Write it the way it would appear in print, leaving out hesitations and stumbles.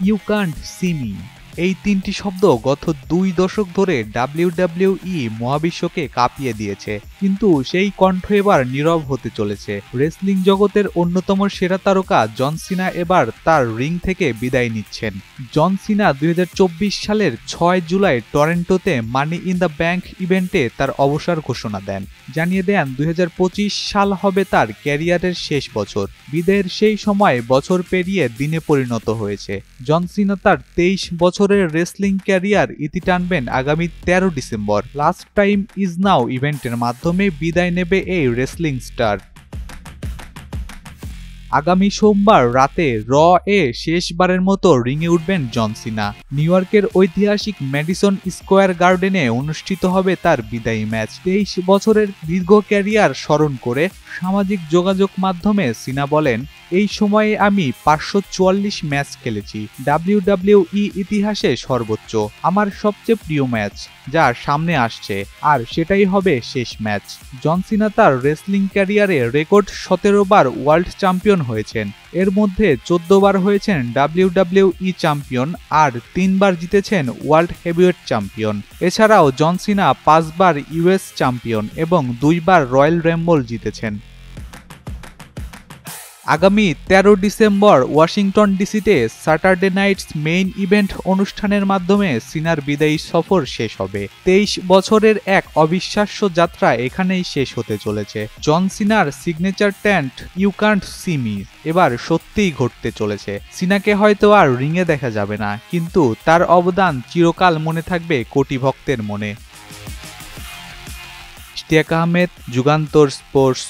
You can't see me, এই তিনটি শব্দ গত 2 দশক ধরে ডাব্লিউডাব্লিউই মহাবিশ্বকে কাঁপিয়ে দিয়েছে, কিন্তু সেই কণ্ঠ এবার নীরব হতে চলেছে। রেসলিং জগতের অন্যতম সেরা তারকা জন সিনা এবার তার রিং থেকে বিদায় নিচ্ছেন। জন সিনা 2024 সালের 6 জুলাই টরন্টোতে মানি ইন দ্য ব্যাংক ইভেন্টে তার অবসর ঘোষণা দেন। জানিয়ে দেন 2025 সাল হবে তার ক্যারিয়ারের শেষ বছর। বিদায়ের সেই সময় বছর পেরিয়ে দিনে পরিণত হয়েছে। জন সিনা তার 23 বছরের রেসলিং ক্যারিয়ার ইতি টানবেন আগামী 13 December. Last time is now ইভেন্টের মাধ্যমে বিদায় নেবে এই রেসলিং স্টার। আগামী সোমবার রাতে র এ শেষবারের মতো রিংয়ে উঠবেন জন সিনা। নিউ ইয়র্কের ঐতিহাসিক ম্যাডিসন স্কোয়ার গার্ডেনে অনুষ্ঠিত হবে তার বিদায়ী ম্যাচ। 23 বছরের দীর্ঘ ক্যারিয়ার স্মরণ করে সামাজিক যোগাযোগ মাধ্যমে সিনা বলেন, এই সময়ে আমি 544 ম্যাচ খেলেছি, ডাব্লিউডাব্লিউই ইতিহাসে সর্বোচ্চ। আমার সবচেয়ে প্রিয় ম্যাচ যা সামনে আসছে, আর সেটাই হবে শেষ ম্যাচ। জন সিনা তার রেসলিং ক্যারিয়ারে রেকর্ড 17 বার ওয়ার্ল্ড চ্যাম্পিয়ন হয়েছেন। এর মধ্যে 14 বার হয়েছেন ডাব্লিউডাব্লিউই চ্যাম্পিয়ন আর 3 বার জিতেছেন ওয়ার্ল্ড হেভিওয়েট চ্যাম্পিয়ন। এছাড়াও জন সিনা 5 বার ইউএস চ্যাম্পিয়ন এবং 2 বার রয়্যাল রাম্বল জিতেছেন। আগামী 13 ডিসেম্বর ওয়াশিংটন ডিসিতে স্যাটারডে নাইটস মেইন ইভেন্ট অনুষ্ঠানের মাধ্যমে সিনার বিদায়ী সফর শেষ হবে। 23 বছরের এক অবিশ্বাস্য যাত্রা এখানেই শেষ হতে চলেছে। জন সিনার signature taunt you can't see me এবার সত্যিই ঘটতে চলেছে। সিনাকে হয়তো আর রিংয়ে দেখা যাবে না, কিন্তু তার অবদান চিরকাল মনে থাকবে কোটি ভক্তের মনে। ইশতিয়াক আহমেদ, যুগান্তর স্পোর্টস।